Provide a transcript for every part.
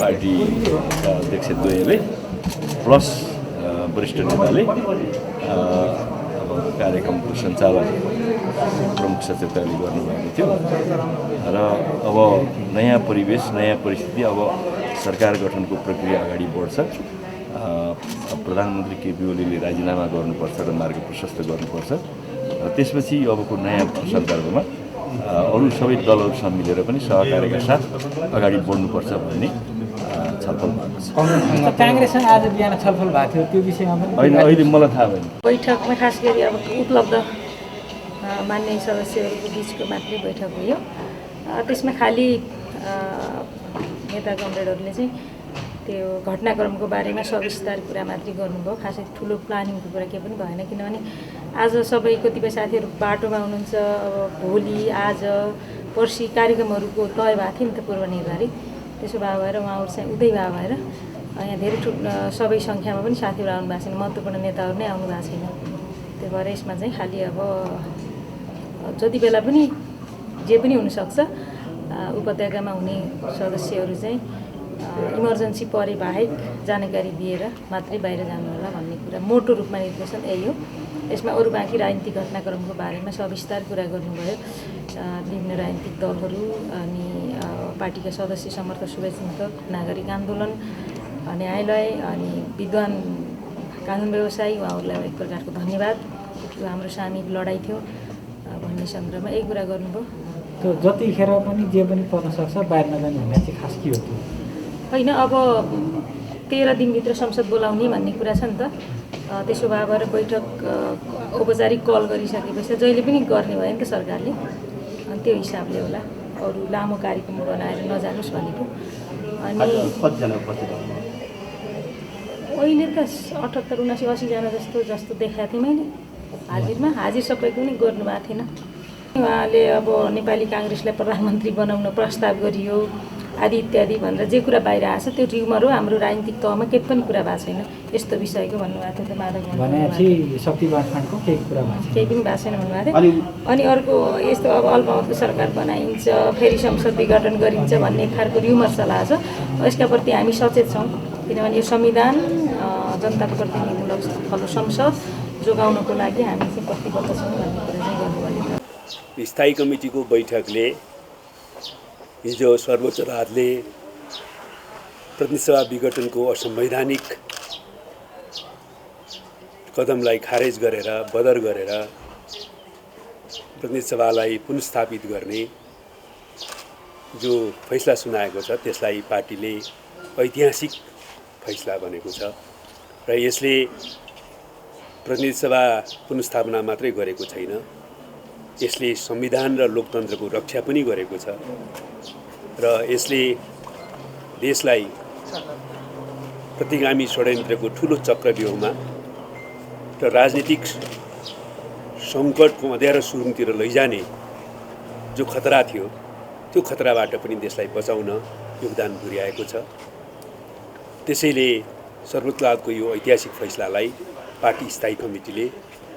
पार्टीका अध्यक्षद्वयले प्लस वरिष्ठ नेताले अब कार्यक्रमको सञ्चालन प्रमुख सचेतकले गर्नुभएको थियो र अब नयाँ परिवेश नयाँ परिस्थिति अब सरकार गठनको प्रक्रिया अगाडि बढ्छ। प्रधानमन्त्री केपी ओलीले राजीनामा गर्नुपर्छ र मार्ग प्रशस्त गर्नुपर्छ। त्यसपछि अबको नयाँ सन्दर्भमा अरू सबै दलहरूसँग मिलेर पनि सहकार्यका साथ अगाडि बढ्नुपर्छ भन्ने छलफल भएको छ। काङ्ग्रेससँग आज बिहान छलफल भएको थियो त्यो विषयमा पनि होइन, अहिले मलाई थाहा भएन। बैठकमा खास गरी अब उपलब्ध मान्य सदस्यहरूको बिचको मात्रै बैठक भयो। त्यसमा खालि नेता कमरेडहरूले चाहिँ त्यो घटनाक्रमको बारेमा सविस्तार कुरा मात्रै गर्नुभयो। खासै ठुलो प्लानिङको कुरा केही पनि भएन, किनभने आज सबै कतिपय साथीहरू बाटोमा हुनुहुन्छ। अब भोलि आज पर्सि कार्यक्रमहरूको तय भएको थियो नि त पूर्व निर्धारित। त्यसो भए भएर उहाँहरू चाहिँ उतै भए भएर यहाँ धेरै सबै सङ्ख्यामा पनि साथीहरू आउनु भएको छैन, महत्त्वपूर्ण नेताहरू नै आउनु भएको छैन। त्यो भएर यसमा चाहिँ खालि अब जति बेला पनि जे पनि हुनसक्छ उपत्यकामा हुने सदस्यहरू चाहिँ इमर्जेन्सी परे बाहेक जानकारी दिएर मात्रै बाहिर जानु होला भन्ने कुरा मोटो रूपमा निर्देशन यही हो। यसमा अरू बाँकी राजनीतिक घटनाक्रमको बारेमा सविस्तार कुरा गर्नुभयो। विभिन्न राजनीतिक दलहरू अनि पार्टीका सदस्य समर्थक शुभचिन्तक नागरिक आन्दोलन न्यायालय अनि विद्वान कानुन व्यवसायी उहाँहरूलाई एक प्रकारको धन्यवाद। यो हाम्रो सामूहिक लडाइँ थियो भन्ने सन्दर्भमा यही कुरा गर्नुभयो। त्यो जतिखेर पनि जे पनि पर्न सक्छ बाहिर नजाने भन्ने चाहिँ खास के हो त्यो होइन। अब 13 दिनभित्र संसद बोलाउने भन्ने कुरा छ नि त। त्यसो भए भएर बैठक औपचारिक कल गरिसकेपछि जहिले पनि गर्ने भयो नि त सरकारले। अनि त्यो हिसाबले होला अरू लामो कार्यक्रम बनाएर नजानुहोस् भनेको। अनि अहिले त 78, 79, 80 जना जस्तो देखाएको थिएँ मैले हाजिरमा। हाजिर सबैको पनि गर्नुभएको थिएन। उहाँले अब नेपाली काङ्ग्रेसलाई प्रधानमन्त्री बनाउन प्रस्ताव गरियो आदि इत्यादि भनेर जे कुरा बाहिर आएछ त्यो ट्युमर हो। हाम्रो राजनीतिक तहमा केही पनि कुरा भएको छैन यस्तो विषयको भन्नुभएको थियो। त माधव भनेपछि शक्ति बाँडफाँडको केही कुरा भएको छैन, केही पनि भएको छैन भन्नुभएको थियो। अनि अर्को यस्तो अब अल्पमतको सरकार बनाइन्छ फेरि संसद विघटन गरिन्छ भन्ने खालको र्युमर चलाएको छ। यसका प्रति हामी सचेत छौँ, किनभने यो संविधान जनताको प्रतिनिधिमूलक स्थल संसद जोगाउनको लागि हामी चाहिँ प्रतिबद्ध छौँ भन्ने कुरा चाहिँ गर्नुभयो। स्थायी कमिटीको बैठकले हिजो सर्वोच्च अदालतले प्रतिनिधि सभा विघटनको असंवैधानिक कदमलाई खारेज गरेर बदर गरेर प्रतिनिधि सभालाई पुनर्स्थापित गर्ने जो फैसला सुनाएको छ त्यसलाई पार्टीले ऐतिहासिक फैसला भनेको छ र यसले प्रतिनिधि सभा पुनर्स्थापना मात्रै गरेको छैन, यसले संविधान र लोकतन्त्रको रक्षा पनि गरेको छ र यसले देशलाई प्रतिगामी षड्यन्त्रको ठुलो चक्रव्यूहमा र राजनीतिक सङ्कटको अँध्यारो सुरुङतिर लैजाने जो खतरा थियो त्यो खतराबाट पनि देशलाई बचाउन योगदान पुर्याएको छ। त्यसैले सर्वोच्च अदालतको यो ऐतिहासिक फैसलालाई पार्टी स्थायी कमिटीले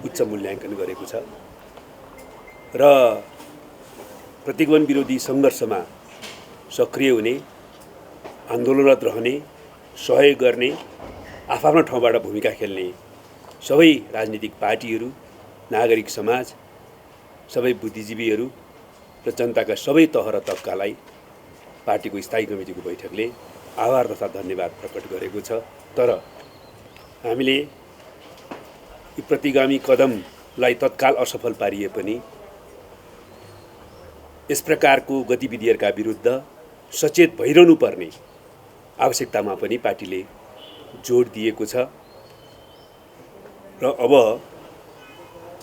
उच्च मूल्याङ्कन गरेको छ र प्रतिगमन विरोधी सङ्घर्षमा सक्रिय हुने, आन्दोलनरत रहने, सहयोग गर्ने, आफ्ना ठाउँबाट भूमिका खेल्ने सबै राजनीतिक पार्टीहरू, नागरिक समाज, सबै बुद्धिजीवीहरू र जनताका सबै तह र तबकालाई पार्टीको स्थायी कमिटीको बैठकले आभार तथा धन्यवाद प्रकट गरेको छ। तर हामीले यी प्रतिगामी कदमलाई तत्काल असफल पारिए पनि यस प्रकारको गतिविधिहरूका विरुद्ध सचेत भइरहनु पर्ने आवश्यकतामा पनि पार्टीले जोड दिएको छ र अब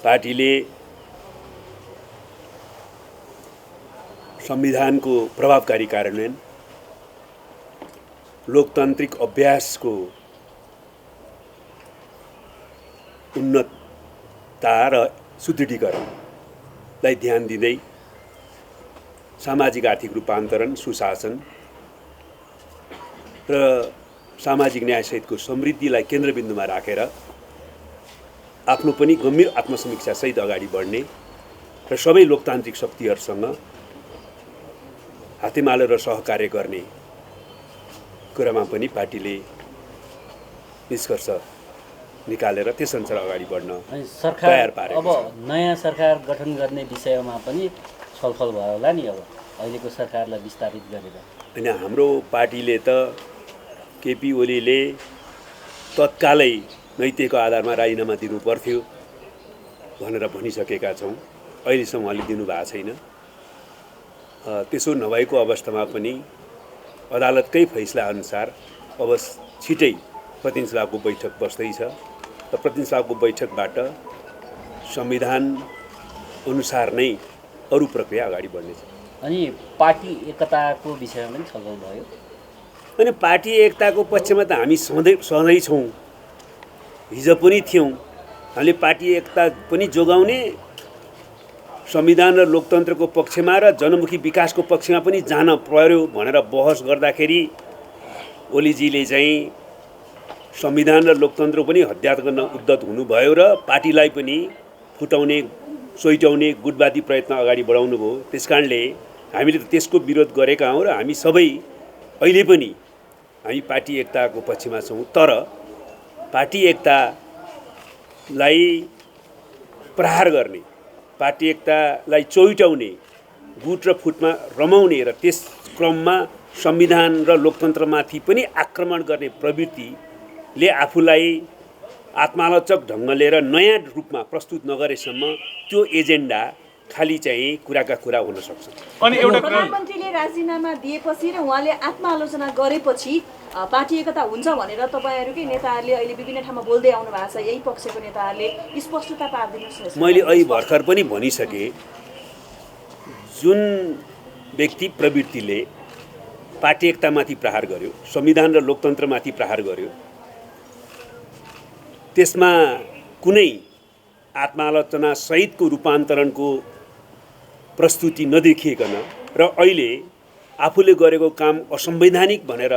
पार्टीले संविधानको प्रभावकारी कार्यान्वयन, लोकतान्त्रिक अभ्यासको उन्नतता र सुदृढीकरणलाई ध्यान दिँदै सामाजिक आर्थिक रूपान्तरण, सुशासन र सामाजिक न्यायसहितको समृद्धिलाई केन्द्रबिन्दुमा राखेर आफ्नो पनि गम्भीर आत्मसमीक्षासहित अगाडि बढ्ने र सबै लोकतान्त्रिक शक्तिहरूसँग हातेमालो र सहकार्य गर्ने कुरामा पनि पार्टीले निष्कर्ष निकालेर त्यसअनुसार अगाडि बढ्न अनि तयार सरकार पारेको अब नयाँ सरकार गठन गर्ने विषयमा पनि छलफल भयो होला नि। अब अहिलेको सरकारलाई विस्तारित गरेर होइन, हाम्रो पार्टीले त केपी ओलीले तत्कालै नैतिकको आधारमा राजीनामा दिनु पर्थ्यो भनेर भनिसकेका छौँ। अहिलेसम्म उहाँले दिनुभएको छैन। त्यसो नभएको अवस्थामा पनि अदालतकै फैसला अनुसार अब छिटै प्रतिनिधि सभाको बैठक बस्दैछ र प्रतिनिधि सभाको बैठकबाट संविधान अनुसार नै अरू प्रक्रिया अगाडि बढ्नेछ। अनि पार्टी एकताको विषयमा पनि छलफल भयो। अनि पार्टी एकताको पक्षमा त हामी सधैँ छौँ, हिजो पनि थियौँ। हामीले पार्टी एकता पनि जोगाउने, संविधान र लोकतन्त्रको पक्षमा र जनमुखी विकासको पक्षमा पनि जान पर्यो भनेर बहस गर्दाखेरि ओलीजीले चाहिँ संविधान र लोकतन्त्र पनि हत्या गर्न उद्यत हुनुभयो र पार्टीलाई पनि फुटाउने, सोइटाउने गुटवादी प्रयत्न अगाडि बढाउनु भयो। त्यसकारणले हामीले त त्यसको विरोध गरेका हौँ र हामी सबै अहिले पनि हामी पार्टी एकताको पक्षमा छौँ। तर पार्टी एकतालाई प्रहार गर्ने, पार्टी एकतालाई चोइटाउने, गुट र फुटमा रमाउने र त्यस क्रममा संविधान र लोकतन्त्रमाथि पनि आक्रमण गर्ने प्रवृत्तिले आफूलाई आत्मालोचक ढङ्गले र नयाँ रूपमा प्रस्तुत नगरेसम्म त्यो एजेन्डा खाली चाहिँ कुराका कुरा हुन सक्छ। अनि एउटा प्रधानमन्त्रीले राजीनामा दिएपछि र उहाँले आत्मालोचना गरेपछि पार्टी एकता हुन्छ भनेर तपाईँहरूकै नेताहरूले अहिले विभिन्न ठाउँमा बोल्दै आउनु भएको छ। यही पक्षको नेताहरूले स्पष्टता पारिदिनुहोस्। मैले अहिले भर्खर पनि भनिसकेँ, जुन व्यक्ति प्रवृत्तिले पार्टी एकतामाथि प्रहार गर्यो, संविधान र लोकतन्त्रमाथि प्रहार गर्यो, त्यसमा कुनै आत्मालोचना सहितको रूपान्तरणको प्रस्तुति नदेखिएकन र अहिले आफूले गरेको काम असंवैधानिक भनेर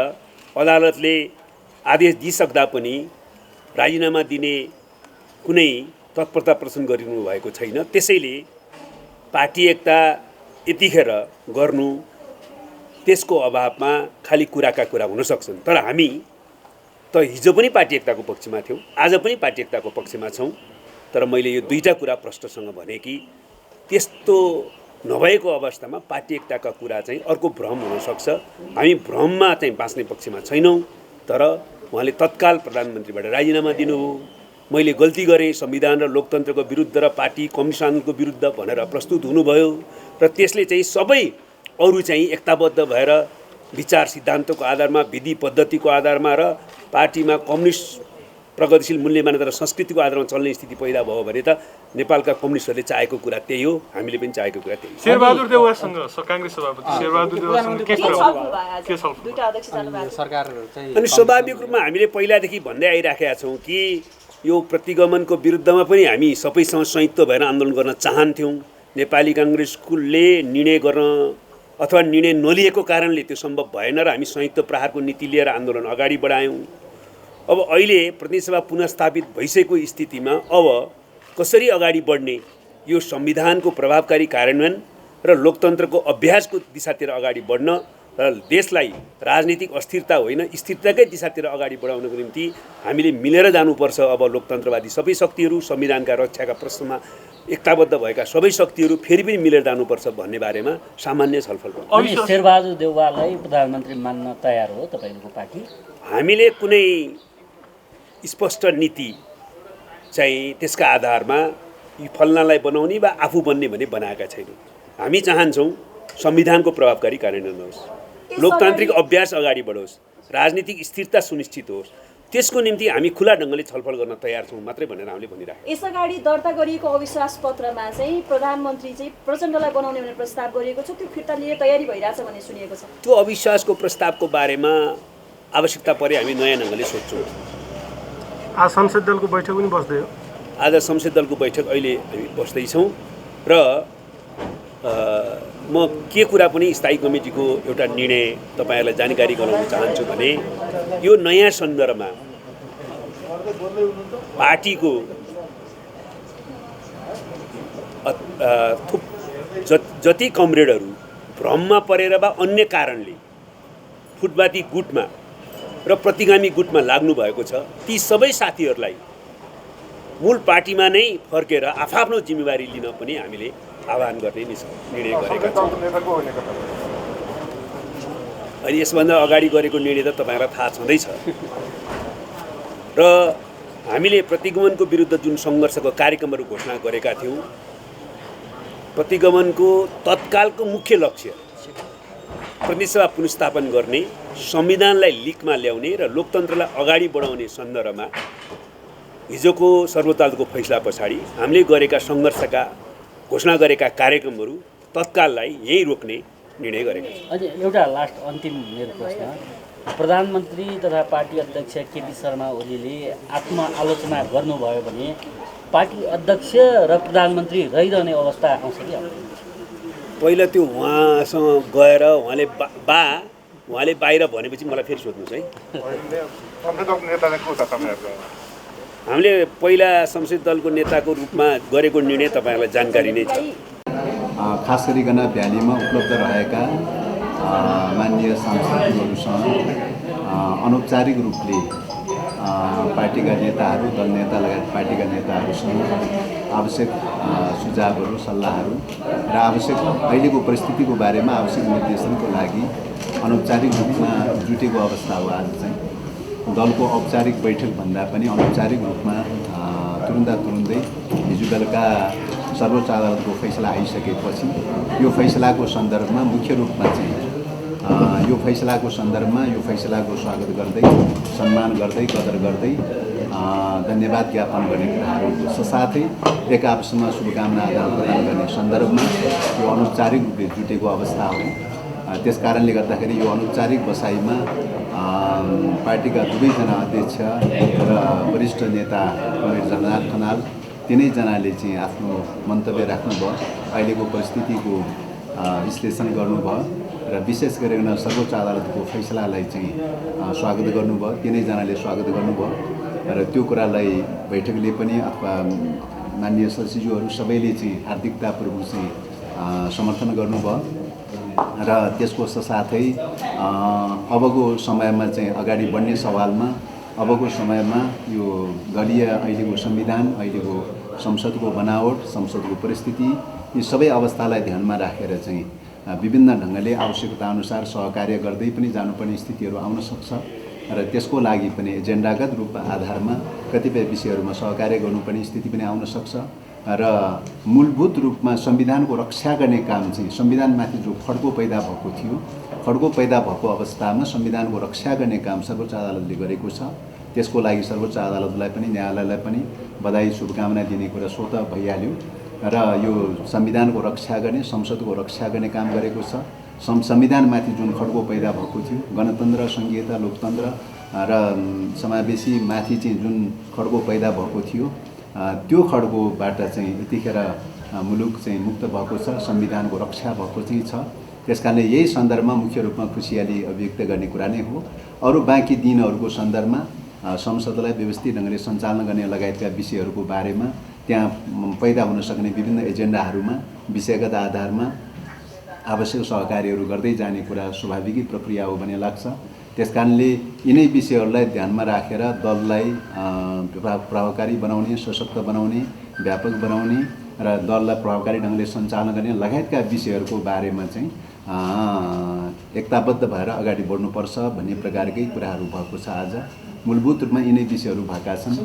अदालतले आदेश दिइसक्दा पनि राजीनामा दिने कुनै तत्परता प्रदर्शन गरिनु भएको छैन। त्यसैले पार्टी एकता यतिखेर गर्नु त्यसको अभावमा खालि कुराका कुरा हुन सक्छन्। तर हामी त हिजो पनि पार्टी एकताको पक्षमा थियौँ, आज पनि पार्टी एकताको पक्षमा छौँ। तर मैले यो दुईटा कुरा प्रष्टसँग भने कि त्यस्तो नभएको अवस्थामा पार्टी एकताका कुरा चाहिँ अर्को भ्रम हुनसक्छ। हामी भ्रममा चाहिँ बाँच्ने पक्षमा छैनौँ। तर उहाँले तत्काल प्रधानमन्त्रीबाट राजीनामा दिनुभयो। मैले गल्ती गरेँ, संविधान र लोकतन्त्रको विरुद्ध र पार्टी कम्युनिस्टको विरुद्ध भनेर प्रस्तुत हुनुभयो र त्यसले चाहिँ सबै अरू चाहिँ एकताबद्ध भएर विचार सिद्धान्तको आधारमा, विधि पद्धतिको आधारमा र पार्टीमा कम्युनिस्ट प्रगतिशील मूल्य मान्यता र संस्कृतिको आधारमा चल्ने स्थिति पैदा भयो भने त नेपालका कम्युनिस्टहरूले चाहेको कुरा त्यही हो, हामीले पनि चाहेको कुरा त्यही हो। शेरबहादुर देउवासँग कांग्रेस सभापति शेरबहादुर देउवासँग के अनि स्वाभाविक रूपमा हामीले पहिलादेखि भन्दै आइराखेका छौँ कि यो प्रतिगमनको विरुद्धमा पनि हामी सबैसँग संयुक्त भएर आन्दोलन गर्न चाहन्थ्यौँ। नेपाली काङ्ग्रेसले निर्णय गर्न अथवा निर्णय नलिएको कारणले त्यो सम्भव भएन र हामी संयुक्त प्रहारको नीति लिएर आन्दोलन अगाडि बढायौँ। अब अहिले प्रतिनिधि सभा पुनःस्थापित भइसकेको स्थितिमा अब कसरी अगाडि बढ्ने, यो संविधानको प्रभावकारी कार्यान्वयन र लोकतन्त्रको अभ्यासको दिशातिर अगाडि बढ्न र देशलाई राजनीतिक अस्थिरता होइन स्थिरताकै दिशातिर अगाडि बढाउनको निम्ति हामीले मिलेर जानुपर्छ। अब लोकतन्त्रवादी सबै शक्तिहरू, संविधानका रक्षाका प्रश्नमा एकताबद्ध भएका सबै शक्तिहरू फेरि पनि मिलेर जानुपर्छ भन्ने बारेमा सामान्य छलफल भयो। अनि शेरबहादुर देउवालाई प्रधानमन्त्री मान्न तयार हो तपाईँको पार्टी? हामीले कुनै स्पष्ट नीति चाहिँ त्यसका आधारमा फल्नालाई बनाउने वा आफू बन्ने भने बनाएका छैनौँ। हामी चाहन्छौँ संविधानको प्रभावकारी कार्यान्वयन होस्, लोकतान्त्रिक अभ्यास अगाडि बढोस्, राजनीतिक स्थिरता सुनिश्चित होस्। त्यसको निम्ति हामी खुला ढङ्गले छलफल गर्न तयार छौँ मात्रै भनेर हामीले भनिराखेका। यसअगाडि दर्ता गरिएको अविश्वास पत्रमा चाहिँ प्रधानमन्त्री चाहिँ प्रचण्डलाई बनाउने भनेर प्रस्ताव गरिएको छ, त्यो फिर्ता लिएर तयारी भइरहेछ भन्ने सुनिएको छ। त्यो अविश्वासको प्रस्तावको बारेमा आवश्यकता परे हामी नयाँ ढङ्गले सोध्छौँ। आज संसद दलको बैठक पनि बस्दै हो। आज संसद दलको बैठक अहिले हामी बस्दैछौँ र म के कुरा पनि स्थायी कमिटीको एउटा निर्णय तपाईँहरूलाई जानकारी गराउन चाहन्छु भने यो नयाँ सन्दर्भमा पार्टीको जति कमरेडहरू भ्रममा परेर वा अन्य कारणले फुटपाती गुटमा र प्रतिगामी गुटमा लाग्नु भएको छ ती सबै साथीहरूलाई मूल पार्टीमा नै फर्केर आफ्नो जिम्मेवारी लिन पनि हामीले आह्वान गर्ने निर्णय गरेका छौँ। अहिले यसभन्दा अगाडि गरेको निर्णय त तपाईँहरूलाई थाहा छँदैछ र हामीले प्रतिगमनको विरुद्ध जुन सङ्घर्षको कार्यक्रमहरू घोषणा गरेका थियौँ प्रतिगमनको तत्कालको मुख्य लक्ष्य प्रतिनिधिसभा पुनर्स्थापन गर्ने संविधानलाई लिकमा ल्याउने र लोकतन्त्रलाई अगाडि बढाउने सन्दर्भमा हिजोको सर्वोच्च अदालतको फैसला पछाडि हामीले गरेका सङ्घर्षका घोषणा गरेका कार्यक्रमहरू तत्काललाई यही रोक्ने निर्णय गरेका छौँ। अनि एउटा लास्ट अन्तिम मेरो प्रश्न, प्रधानमन्त्री तथा पार्टी अध्यक्ष केपी शर्मा ओलीले आत्मआलोचना गर्नुभयो भने पार्टी अध्यक्ष र प्रधानमन्त्री रहिरहने अवस्था आउँछ कि आउँदैन? पहिला त्यो उहाँसँग गएर उहाँले बाहिर भनेपछि मलाई फेरि सोध्नुहोस् है। हामीले पहिला संसदीय दलको नेताको रूपमा गरेको निर्णय तपाईँहरूलाई जानकारी नै छ। खास गरिकन भ्यालीमा उपलब्ध रहेका माननीय सांसदहरूसँग अनौपचारिक रूपले पार्टीका नेताहरू, दल नेता लगायत पार्टीका नेताहरूसँग आवश्यक सुझावहरू, सल्लाहहरू र आवश्यक अहिलेको परिस्थितिको बारेमा आवश्यक निर्देशनको लागि अनौपचारिक रूपमा जुटेको अवस्था हो। आज चाहिँ दलको औपचारिक बैठकभन्दा पनि अनौपचारिक रूपमा तुरुन्तै हिजो बेलुका सर्वोच्च अदालतको फैसला आइसकेपछि यो फैसलाको सन्दर्भमा मुख्य रूपमा चाहिँ यो फैसलाको स्वागत गर्दै, सम्मान गर्दै, कदर गर्दै धन्यवाद ज्ञापन गर्ने कुराहरू साथै एक आपसमा शुभकामना आदान प्रदान गर्ने सन्दर्भमा यो अनौपचारिक रूपले जुटेको अवस्था हो। त्यस कारणले गर्दाखेरि यो अनौपचारिक बसाइमा पार्टीका दुवैजना अध्यक्ष र वरिष्ठ नेता कमरेड झलनाथ खनाल तीनैजनाले चाहिँ आफ्नो मन्तव्य राख्नुभयो, अहिलेको परिस्थितिको विश्लेषण गर्नुभयो र विशेष गरिकन सर्वोच्च अदालतको फैसलालाई चाहिँ स्वागत गर्नुभयो। तीनैजनाले स्वागत गर्नुभयो र त्यो कुरालाई बैठकले पनि अथवा माननीय सचिवहरू सबैले चाहिँ हार्दिकतापूर्वक चाहिँ समर्थन गर्नुभयो र त्यसको साथै अबको समयमा चाहिँ अगाडि बढ्ने सवालमा अबको समयमा यो दलीय अहिलेको संविधान, अहिलेको संसदको बनावट, संसदको परिस्थिति, यी सबै अवस्थालाई ध्यानमा राखेर चाहिँ विभिन्न ढङ्गले आवश्यकताअनुसार सहकार्य गर्दै पनि जानुपर्ने स्थितिहरू आउन सक्छ र त्यसको लागि पनि एजेन्डागत रूपमा आधारमा कतिपय विषयहरूमा सहकार्य गर्नुपर्ने स्थिति पनि आउन सक्छ र मूलभूत रूपमा संविधानको रक्षा गर्ने काम चाहिँ संविधानमाथि जो खड्को पैदा भएको थियो, खड्को पैदा भएको अवस्थामा संविधानको रक्षा गर्ने काम सर्वोच्च अदालतले गरेको छ। त्यसको लागि सर्वोच्च अदालतलाई पनि, न्यायालयलाई पनि बधाई शुभकामना दिने कुरा स्वतः भइहाल्यो र यो संविधानको रक्षा गर्ने, संसदको रक्षा गर्ने काम गरेको छ। संविधानमाथि जुन खड्को पैदा भएको थियो, गणतन्त्र, संघीयता, लोकतन्त्र र समावेशीमाथि चाहिँ जुन खड्को पैदा भएको थियो, त्यो खड्कोबाट चाहिँ यतिखेर मुलुक चाहिँ मुक्त भएको छ, संविधानको रक्षा भएको चाहिँ छ। त्यसकारणले यही सन्दर्भमा मुख्य रूपमा खुसियाली अभिव्यक्त गर्ने कुरा नै हो। अरू बाँकी दिनहरूको सन्दर्भमा संसदलाई व्यवस्थित ढङ्गले सञ्चालन गर्ने लगायतका विषयहरूको बारेमा त्यहाँ पैदा हुन सक्ने विभिन्न एजेन्डाहरूमा विषयगत आधारमा आवश्यक सहकार्यहरू गर्दै जाने कुरा स्वाभाविकै प्रक्रिया हो भन्ने लाग्छ। त्यसकारणले यिनै विषयहरूलाई ध्यानमा राखेर दललाई प्रभावकारी बनाउने, सशक्त बनाउने, व्यापक बनाउने र दललाई प्रभावकारी ढङ्गले सञ्चालन गर्ने लगायतका विषयहरूको बारेमा चाहिँ एकताबद्ध भएर अगाडि बढ्नुपर्छ भन्ने प्रकारकै कुराहरू भएको छ। आज मूलभूत रूपमा यिनै विषयहरू भएका छन्।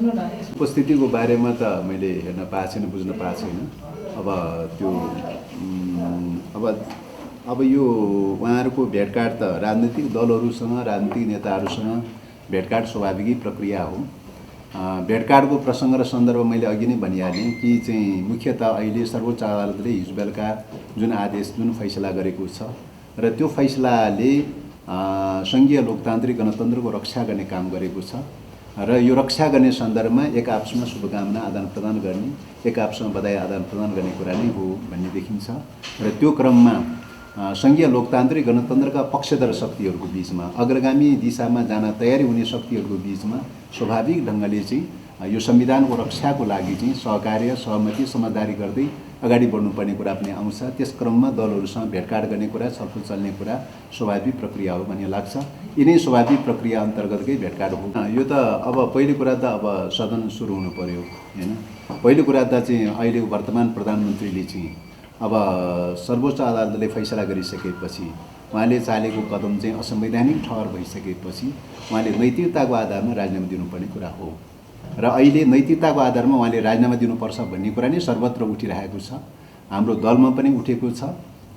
उपस्थितिको बारेमा त मैले हेर्न पाएको छैन, बुझ्न पाएको छैन। अब यो उहाँहरूको भेटघाट त राजनीतिक दलहरूसँग, राजनीतिक नेताहरूसँग भेटघाट स्वाभाविकै प्रक्रिया हो। भेटघाटको प्रसङ्ग र सन्दर्भ मैले अघि नै भनिहालेँ कि चाहिँ मुख्यतः अहिले सर्वोच्च अदालतले हिजो बेलुका जुन आदेश, जुन फैसला गरेको छ र त्यो फैसलाले सङ्घीय लोकतान्त्रिक गणतन्त्रको रक्षा गर्ने काम गरेको छ र यो रक्षा गर्ने सन्दर्भमा एक आपसमा शुभकामना आदान प्रदान गर्ने, एक आपसमा बधाई आदान प्रदान गर्ने कुरा नै हो भन्ने देखिन्छ र त्यो क्रममा सङ्घीय लोकतान्त्रिक गणतन्त्रका पक्षधर शक्तिहरूको बिचमा, अग्रगामी दिशामा जान तयारी हुने शक्तिहरूको बिचमा स्वाभाविक ढङ्गले चाहिँ यो संविधानको रक्षाको लागि चाहिँ सहकार्य, सहमति, समझदारी गर्दै अगाडि बढ्नुपर्ने कुरा पनि आउँछ। त्यस क्रममा दलहरूसँग भेटघाट गर्ने कुरा, छलफल चल्ने कुरा स्वाभाविक प्रक्रिया हो भन्ने लाग्छ। यिनै स्वाभाविक प्रक्रिया अन्तर्गतकै भेटघाट हो। यो त अब पहिलो कुरा त अब सदन सुरु हुनु पर्यो हैन। पहिलो कुरा त चाहिँ अहिलेको वर्तमान प्रधानमन्त्रीले चाहिँ अब सर्वोच्च अदालतले फैसला गरिसकेपछि उहाँले चालेको कदम चाहिँ असंवैधानिक ठहर भइसकेपछि उहाँले नैतिकताको आधारमा राजीनामा दिनुपर्ने कुरा हो र अहिले नैतिकताको आधारमा उहाँले राजीनामा दिनुपर्छ भन्ने कुरा नै सर्वत्र उठिरहेको छ। हाम्रो दलमा पनि उठेको छ।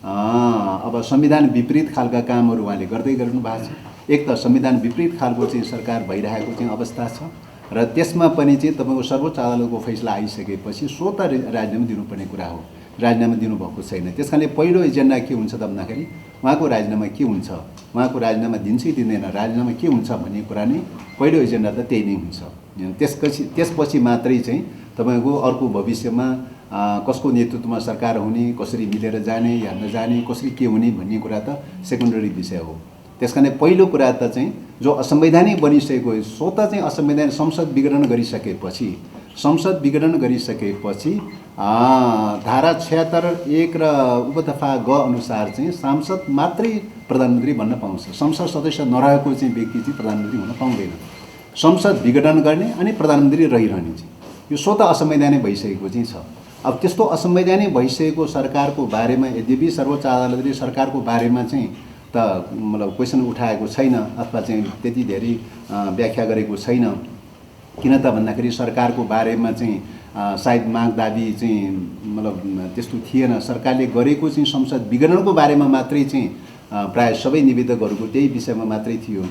अब संविधान विपरीत खालका कामहरू उहाँले गर्दै गर्नु भएको छ। एक त संविधान विपरीत खालको चाहिँ सरकार भइरहेको चाहिँ अवस्था छ र त्यसमा पनि चाहिँ तपाईँको सर्वोच्च अदालतको फैसला आइसकेपछि स्वतः राजीनामा दिनुपर्ने कुरा हो। राजीनामा दिनुभएको छैन। त्यस कारणले पहिलो एजेन्डा के हुन्छ त भन्दाखेरि उहाँको राजीनामा के हुन्छ, उहाँको राजीनामा दिन्छ कि दिँदैन, राजीनामा के हुन्छ भन्ने कुरा नै पहिलो एजेन्डा त त्यही नै हुन्छ। त्यसपछि मात्रै चाहिँ तपाईँको अर्को भविष्यमा कसको नेतृत्वमा सरकार हुने, कसरी मिलेर जाने या नजाने, कसरी के हुने भन्ने कुरा त सेकेन्डरी विषय हो। त्यस कारण पहिलो कुरा त चाहिँ जो असंवैधानिक बनिसकेको स्वतः चाहिँ असंवैधानिक संसद विघटन गरिसकेपछि धारा 76(1) र उपदफा ग अनुसार चाहिँ सांसद मात्रै प्रधानमन्त्री भन्न पाउँछ। संसद सदस्य नरहेको चाहिँ व्यक्ति चाहिँ प्रधानमन्त्री हुन पाउँदैन। संसद विघटन गर्ने अनि प्रधानमन्त्री रहिरहने चाहिँ यो स्वतः असंवैधानिक भइसकेको चाहिँ छ। अब त्यस्तो असंवैधानिक भइसकेको सरकारको बारेमा यद्यपि सर्वोच्च अदालतले सरकारको बारेमा चाहिँ त मतलब क्वेसन उठाएको छैन अथवा चाहिँ त्यति धेरै व्याख्या गरेको छैन। किन त भन्दाखेरि सरकारको बारेमा चाहिँ सायद माग दाबी चाहिँ मतलब त्यस्तो थिएन। सरकारले गरेको चाहिँ संसद विघटनको बारेमा मात्रै चाहिँ प्राय सबै निवेदकहरूको त्यही विषयमा मात्रै थियो।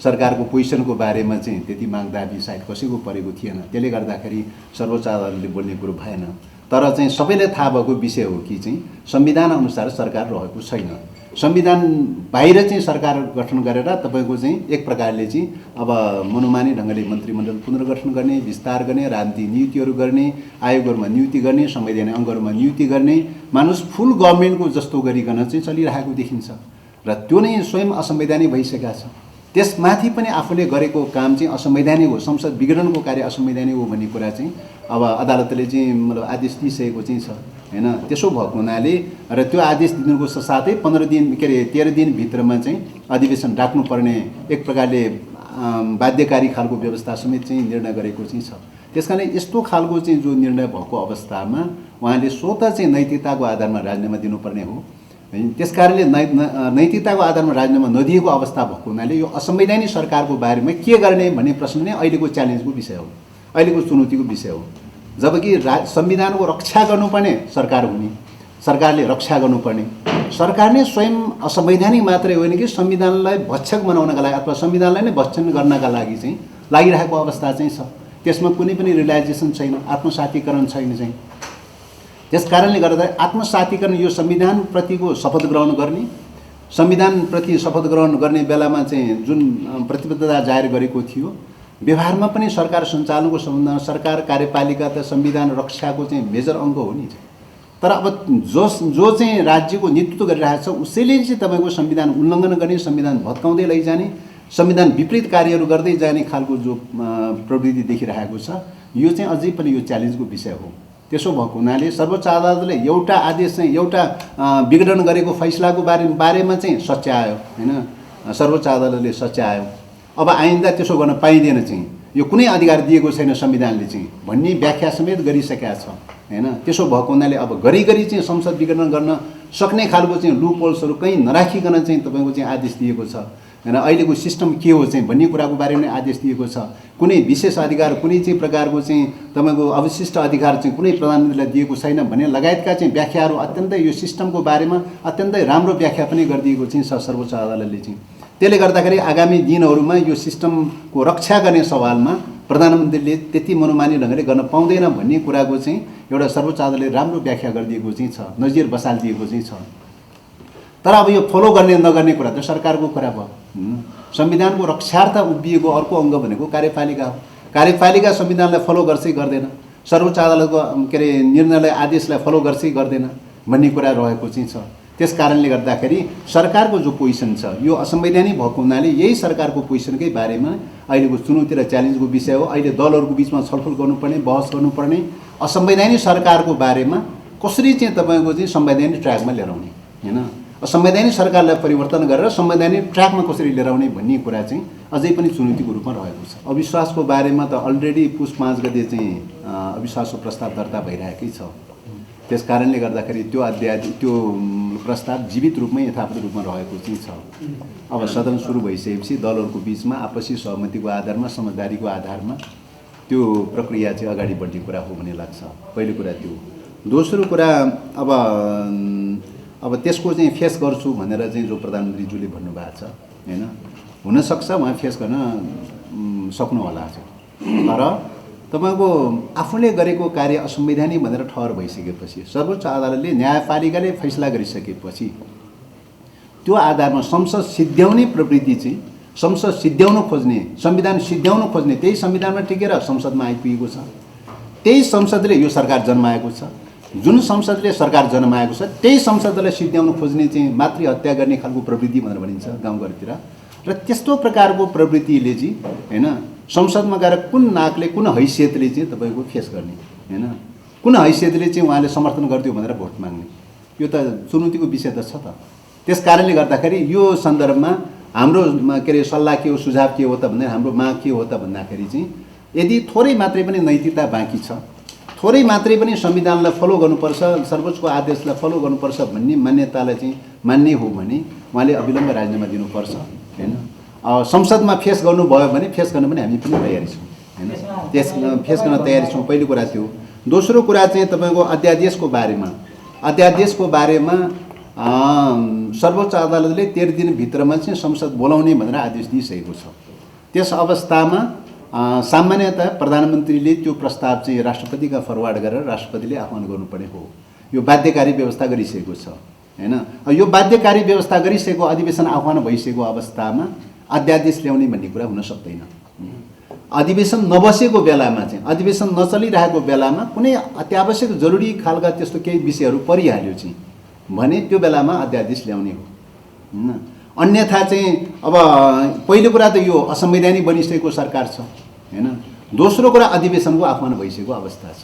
सरकारको पोजिसनको बारेमा चाहिँ त्यति माग दाबी सायद कसैको परेको थिएन। त्यसले गर्दाखेरि सर्वोच्च अदालतले बोल्ने कुरो भएन। तर चाहिँ सबैलाई थाहा भएको विषय हो कि चाहिँ संविधान अनुसार सरकार रहेको छैन। संविधान बाहिर चाहिँ सरकार गठन गरेर तपाईँको चाहिँ एक प्रकारले चाहिँ अब मनोमानी ढङ्गले मन्त्रीमण्डल पुनर्गठन गर्ने, विस्तार गर्ने, राजनीतिक नियुक्तिहरू गर्ने, आयोगहरूमा नियुक्ति गर्ने, संवैधानिक अङ्गहरूमा नियुक्ति गर्ने, मानुस फुल गभर्मेन्टको जस्तो गरिकन चाहिँ चलिरहेको देखिन्छ र त्यो नै स्वयं असंवैधानिक भइसकेका छ। त्यसमाथि पनि आफूले गरेको काम चाहिँ असंवैधानिक हो, संसद विघटनको कार्य असंवैधानिक हो भन्ने कुरा चाहिँ अब अदालतले चाहिँ मतलब आदेश दिइसकेको चाहिँ छ हैन। त्यसो भएको हुनाले र त्यो आदेश दिनुको साथै 15 दिन के अरे 13 दिनभित्रमा चाहिँ अधिवेशन राख्नुपर्ने एक प्रकारले बाध्यकारी खालको व्यवस्था समेत चाहिँ निर्णय गरेको चाहिँ छ। त्यसकारण यस्तो खालको चाहिँ जो निर्णय भएको अवस्थामा उहाँले स्वतः चाहिँ नैतिकताको आधारमा राजीनामा दिनुपर्ने हो। त्यसकारणले नैतिकताको आधारमा राजीनामा नदिएको अवस्था भएको हुनाले यो असंवैधानिक सरकारको बारेमा के गर्ने भन्ने प्रश्न नै अहिलेको च्यालेन्जको विषय हो, अहिलेको चुनौतीको विषय हो। जबकि संविधानको रक्षा गर्नुपर्ने सरकार हुने, सरकारले रक्षा गर्नुपर्ने, सरकार नै स्वयं असंवैधानिक मात्रै होइन कि संविधानलाई भक्षक बनाउनका लागि अथवा संविधानलाई नै भक्षण गर्नका लागि चाहिँ लागिरहेको अवस्था चाहिँ छ। त्यसमा कुनै पनि रियलाइजेसन छैन, आत्मसातीकरण छैन चाहिँ। त्यस कारणले गर्दा आत्मसातीकरण यो संविधानप्रतिको शपथ ग्रहण गर्ने, संविधानप्रति शपथ ग्रहण गर्ने बेलामा चाहिँ जुन प्रतिबद्धता जाहेर गरेको थियो, व्यवहारमा पनि सरकार सञ्चालनको सम्बन्धमा सरकार कार्यपालिका त संविधान रक्षाको चाहिँ मेजर अङ्ग हो नि। तर अब जो चाहिँ राज्यको नेतृत्व गरिरहेको छ उसैले चाहिँ तपाईँको संविधान उल्लङ्घन गर्ने, संविधान भत्काउँदै लैजाने, संविधान विपरीत कार्यहरू गर्दै जाने खालको जो प्रवृत्ति देखिरहेको छ यो चाहिँ अझै पनि यो च्यालेन्जको विषय हो। त्यसो भएको हुनाले सर्वोच्च अदालतले एउटा आदेश चाहिँ एउटा विघटन गरेको फैसलाको बारेमा चाहिँ सच्यायो हैन, सर्वोच्च अदालतले सच्यायो। अब आइन्दा त्यसो गर्न पाइँदैन चाहिँ, यो कुनै अधिकार दिएको छैन संविधानले चाहिँ भन्ने व्याख्या समेत गरिसकेका छ हैन। त्यसो भएको हुनाले अब घरिघरि चाहिँ संसद विघटन गर्न सक्ने खालको चाहिँ लुप होल्सहरू कहीँ नराखिकन चाहिँ तपाईँको चाहिँ आदेश दिएको छ हैन। अहिलेको सिस्टम के हो चाहिँ भन्ने कुराको बारेमा आदेश दिएको छ। कुनै विशेष अधिकार, कुनै चाहिँ प्रकारको चाहिँ तपाईँको अवशिष्ट अधिकार चाहिँ कुनै प्रधानमन्त्रीलाई दिएको छैन भन्ने लगायतका चाहिँ व्याख्याहरू अत्यन्तै यो सिस्टमको बारेमा अत्यन्तै राम्रो व्याख्या पनि गरिदिएको चाहिँ छ सर्वोच्च अदालतले चाहिँ। त्यसले गर्दाखेरि आगामी दिनहरूमा यो सिस्टमको रक्षा गर्ने सवालमा प्रधानमन्त्रीले त्यति मनोमानी ढङ्गले गर्न पाउँदैन भन्ने कुराको चाहिँ एउटा सर्वोच्च अदालतले राम्रो व्याख्या गरिदिएको चाहिँ छ, नजिर बसालिदिएको चाहिँ छ। तर अब यो फलो गर्ने नगर्ने कुरा त सरकारको कुरा भयो। संविधानको रक्षार्थ उभिएको अर्को अङ्ग भनेको कार्यपालिका हो। कार्यपालिका संविधानलाई फलो गर्छै गर्दैन, सर्वोच्च अदालतको के अरे निर्णयलाई आदेशलाई फलो गर्छै गर्दैन भन्ने कुरा रहेको चाहिँ छ। त्यस कारणले गर्दाखेरि सरकारको जो पोजिसन छ यो असंवैधानिक भएको हुनाले यही सरकारको पोजिसनकै बारेमा अहिलेको चुनौती र च्यालेन्जको विषय हो। अहिले दलहरूको बिचमा छलफल गर्नुपर्ने, बहस गर्नुपर्ने, असंवैधानिक सरकारको बारेमा कसरी चाहिँ तपाईँको चाहिँ संवैधानिक ट्र्याकमा लिएर आउने होइन, संवैधानिक सरकारलाई परिवर्तन गरेर संवैधानिक ट्र्याकमा कसरी लिएर आउने भन्ने कुरा चाहिँ अझै पनि चुनौतीको रूपमा रहेको छ। अविश्वासको बारेमा त अलरेडी पुस 5 गते चाहिँ अविश्वासको प्रस्ताव दर्ता भइरहेकै छ। त्यस कारणले गर्दाखेरि त्यो प्रस्ताव जीवित रूपमै यथावत रूपमा रहेको चाहिँ छ। अब सदन सुरु भइसकेपछि दलहरूको बिचमा आपसी सहमतिको आधारमा, समझदारीको आधारमा त्यो प्रक्रिया चाहिँ अगाडि बढ्ने कुरा हो भन्ने लाग्छ। पहिलो कुरा त्यो। दोस्रो कुरा अब त्यसको चाहिँ फेस गर्छु भनेर चाहिँ जो प्रधानमन्त्रीज्यूले भन्नुभएको छ होइन, हुनसक्छ उहाँ फेस गर्न सक्नु होला, तर तपाईँको आफूले गरेको कार्य असंवैधानिक भनेर ठहर भइसकेपछि सर्वोच्च अदालतले न्यायपालिकाले फैसला गरिसकेपछि त्यो आधारमा संसद सिद्ध्याउने प्रवृत्ति चाहिँ संसद सिद्ध्याउन खोज्ने, संविधान सिद्ध्याउन खोज्ने, त्यही संविधानमा टिकेर संसदमा आइपुगेको छ। त्यही संसदले यो सरकार जन्माएको छ। जुन संसदले सरकार जन्माएको छ त्यही संसदलाई सिद्ध्याउन खोज्ने चाहिँ मातृहत्या गर्ने खालको प्रवृत्ति भनेर भनिन्छ गाउँघरतिर। र त्यस्तो प्रकारको प्रवृत्तिले चाहिँ होइन संसदमा गएर कुन नाकले, कुन हैसियतले चाहिँ तपाईँको फेस गर्ने होइन, कुन हैसियतले चाहिँ उहाँले समर्थन गरिदियो भनेर भोट माग्ने, यो त चुनौतीको विषय त छ त। त्यस कारणले गर्दाखेरि यो सन्दर्भमा हाम्रो के अरे सल्लाह के हो, सुझाव के हो त भन्दा हाम्रो माग के हो त भन्दाखेरि चाहिँ यदि थोरै मात्रै पनि नैतिकता बाँकी छ, थोरै मात्रै पनि संविधानलाई फलो गर्नुपर्छ, सर्वोच्चको आदेशलाई फलो गर्नुपर्छ भन्ने मान्यतालाई चाहिँ मान्ने हो भने उहाँले अविलम्ब राजीनामा दिनुपर्छ होइन। संसदमा फेस गर्नुभयो भने फेस गर्न पनि हामी पनि तयारी छौँ होइन, त्यस फेस गर्न तयारी छौँ। पहिलो कुरा त्यो। दोस्रो कुरा चाहिँ तपाईँको अध्यादेशको बारेमा सर्वोच्च अदालतले 13 दिनभित्रमा चाहिँ संसद बोलाउने भनेर आदेश दिइसकेको छ। त्यस अवस्थामा सामान्यतः प्रधानमन्त्रीले त्यो प्रस्ताव चाहिँ राष्ट्रपतिका फरवार्ड गरेर राष्ट्रपतिले आह्वान गर्नुपर्ने हो। यो बाध्यकारी व्यवस्था गरिसकेको छ होइन। यो बाध्यकारी व्यवस्था गरिसकेको, अधिवेशन आह्वान भइसकेको अवस्थामा अध्यादेश ल्याउने भन्ने कुरा हुन सक्दैन। अधिवेशन नबसेको बेलामा चाहिँ, अधिवेशन नचलिरहेको बेलामा कुनै अत्यावश्यक जरुरी खालका त्यस्तो केही विषयहरू परिहाल्यो चाहिँ भने त्यो बेलामा अध्यादेश ल्याउने हो होइन। अन्यथा चाहिँ अब पहिलो कुरा त यो असंवैधानिक बनिसकेको सरकार छ होइन। दोस्रो कुरा अधिवेशनको आह्वान भइसकेको अवस्था छ।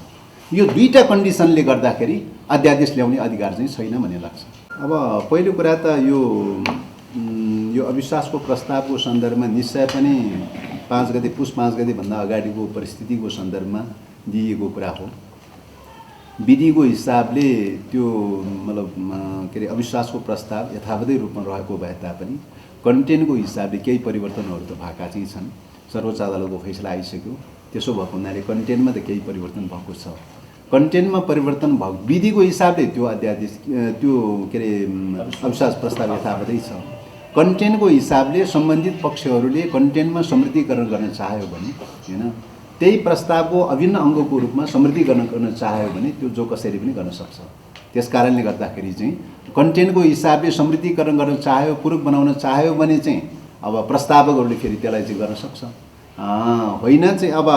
यो दुईटा कन्डिसनले गर्दाखेरि अध्यादेश ल्याउने अधिकार चाहिँ छैन भन्ने लाग्छ। अब पहिलो कुरा त यो अविश्वासको प्रस्तावको सन्दर्भमा निश्चय पनि 5 गते पुस 5 गते भन्दा अगाडिको परिस्थितिको सन्दर्भमा दिएको कुरा हो। विधिको हिसाबले त्यो मतलब के अरे अविश्वासको प्रस्ताव यथावतै रूपमा रहेको भए तापनि कन्टेन्टको हिसाबले केही परिवर्तनहरू त भएका चाहिँ छन्। सर्वोच्च अदालतको फैसला आइसक्यो। त्यसो भएको हुनाले कन्टेन्टमा त केही परिवर्तन भएको छ। कन्टेन्टमा परिवर्तन भएको विधिको हिसाबले त्यो अध्यादेश त्यो के अरे अविश्वास प्रस्ताव यथावतै छ। कन्टेन्टको हिसाबले सम्बन्धित पक्षहरूले कन्टेन्टमा समृद्धीकरण गर्न चाह्यो भने होइन, त्यही प्रस्तावको अभिन्न अङ्गको रूपमा समृद्धीकरण गर्न चाह्यो भने त्यो जो कसैले पनि गर्न सक्छ। त्यस कारणले गर्दाखेरि चाहिँ कन्टेन्टको हिसाबले समृद्धीकरण गर्न चाह्यो, पूरक बनाउन चाह्यो भने चाहिँ अब प्रस्तावकहरूले फेरि त्यसलाई चाहिँ गर्न सक्छ। होइन चाहिँ अब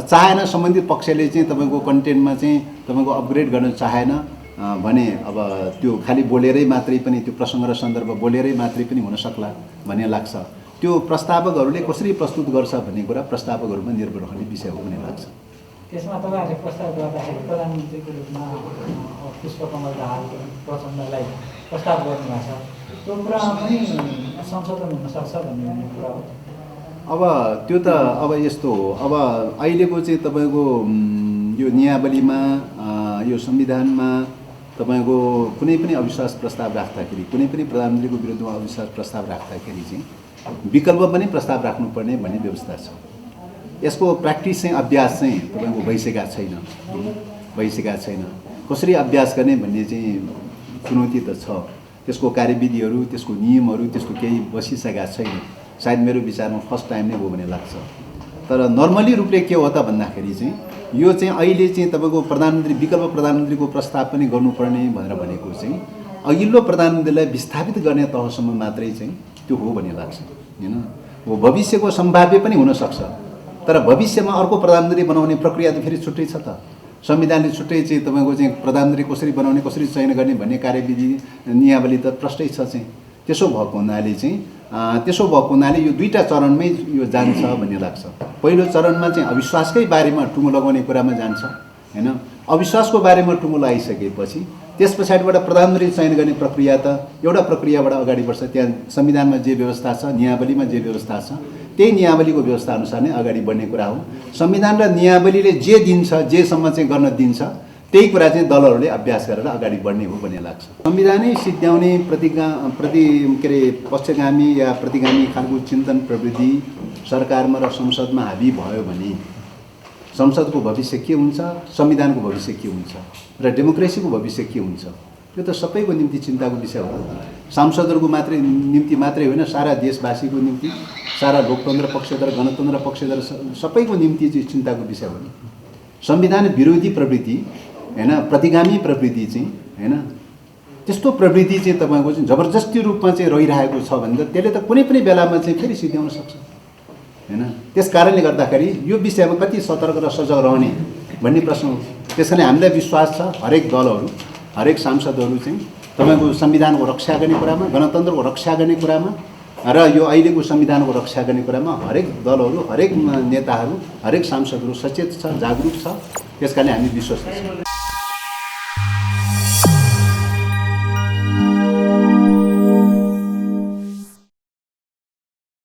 चाहेन सम्बन्धित पक्षले चाहिँ तपाईँको कन्टेन्टमा चाहिँ तपाईँको अपग्रेड गर्न चाहेन भने अब त्यो खालि बोलेरै मात्रै पनि त्यो प्रसङ्ग र सन्दर्भ बोलेरै मात्रै पनि हुन सक्ला भन्ने लाग्छ। त्यो प्रस्तावकहरूले कसरी प्रस्तुत गर्छ भन्ने कुरा प्रस्तावकहरूमा निर्भर रहने विषय हो भन्ने लाग्छ। त्यसमा तपाईँहरूले प्रस्ताव गर्दाखेरि प्रधानमन्त्रीको रूपमा पुष्पकमल दाहाल प्रचण्डलाई प्रस्ताव गर्नुभएको छ, त्यो कुरामा पनि संशोधन हुनसक्छ भन्ने कुरा हो। अब त्यो त अब यस्तो हो, अब अहिलेको चाहिँ तपाईँको यो नियावलीमा यो संविधानमा तपाईँको कुनै पनि अविश्वास प्रस्ताव राख्दाखेरि, कुनै पनि प्रधानमन्त्रीको विरुद्धमा अविश्वास प्रस्ताव राख्दाखेरि चाहिँ विकल्प पनि प्रस्ताव राख्नुपर्ने भन्ने व्यवस्था छ। यसको प्र्याक्टिस चाहिँ अभ्यास चाहिँ तपाईँको भइसकेका छैन। कसरी अभ्यास गर्ने भन्ने चाहिँ चुनौती त छ। त्यसको कार्यविधिहरू, त्यसको नियमहरू त्यस्तो केही बसिसकेका छैन। सायद मेरो विचारमा फर्स्ट टाइम नै हो भन्ने लाग्छ। तर नर्मली रूपले के हो त भन्दाखेरि चाहिँ यो चाहिँ अहिले चाहिँ तपाईँको प्रधानमन्त्री विकल्प प्रधानमन्त्रीको प्रस्ताव पनि गर्नुपर्ने भनेर भनेको चाहिँ अघिल्लो प्रधानमन्त्रीलाई विस्थापित गर्ने तहसम्म मात्रै चाहिँ त्यो हो भन्ने लाग्छ होइन। हो भविष्यको सम्भाव्य पनि हुनसक्छ, तर भविष्यमा अर्को प्रधानमन्त्री बनाउने प्रक्रिया त फेरि छुट्टै छ त। संविधानले छुट्टै चाहिँ तपाईँको चाहिँ प्रधानमन्त्री कसरी बनाउने, कसरी चयन गर्ने भन्ने कार्यविधि नियावली त प्रष्टै छ चाहिँ। त्यसो भएको हुनाले यो दुईटा चरणमै यो जान्छ भन्ने लाग्छ। पहिलो चरणमा चाहिँ अविश्वासकै बारेमा टुङ्गो लगाउने कुरामा जान्छ होइन। अविश्वासको बारेमा टुङ्गो आइसकेपछि त्यस पछाडिबाट प्रधानमन्त्री चयन गर्ने प्रक्रिया त एउटा प्रक्रियाबाट अगाडि बढ्छ। त्यहाँ संविधानमा जे व्यवस्था छ, नियावलीमा जे व्यवस्था छ, त्यही नियावलीको व्यवस्था अनुसार नै अगाडि बढ्ने कुरा हो। संविधान र नियावलीले जे दिन्छ, जेसम्म चाहिँ गर्न दिन्छ, त्यही कुरा चाहिँ दलहरूले अभ्यास गरेर अगाडि बढ्ने हो भन्ने लाग्छ। संविधानै सिद्ध्याउने पक्षगामी या प्रतिगामी खालको चिन्तन प्रविधि सरकारमा र संसदमा हाबी भयो भने संसदको भविष्य के हुन्छ, संविधानको भविष्य के हुन्छ र डेमोक्रेसीको भविष्य के हुन्छ, यो त सबैको निम्ति चिन्ताको विषय हो। सांसदहरूको निम्ति मात्रै होइन, सारा देशवासीको निम्ति, सारा लोकतन्त्र पक्षधर, गणतन्त्र पक्षधर सबैको निम्ति चाहिँ चिन्ताको विषय हो। संविधान विरोधी प्रवृत्ति होइन, प्रतिगामी प्रवृत्ति चाहिँ होइन, त्यस्तो प्रवृत्ति चाहिँ तपाईँको चाहिँ जबरजस्ती रूपमा चाहिँ रहिरहेको छ भने त त्यसले त कुनै पनि बेलामा चाहिँ फेरि सिद्ध्याउन सक्छ होइन। त्यस कारणले गर्दाखेरि यो विषयमा कति सतर्क र सजग रहने भन्ने प्रश्न हो। त्यस कारण हामीलाई विश्वास छ हरेक दलहरू, हरेक सांसदहरू चाहिँ तपाईँको संविधानको रक्षा गर्ने कुरामा, गणतन्त्रको रक्षा गर्ने कुरामा र यो अहिलेको संविधानको रक्षा गर्ने कुरामा हरेक दलहरू, हरेक नेताहरू, हरेक सांसदहरू सचेत छ, जागरुक छ। त्यस कारण हामी विश्वास गर्छौँ।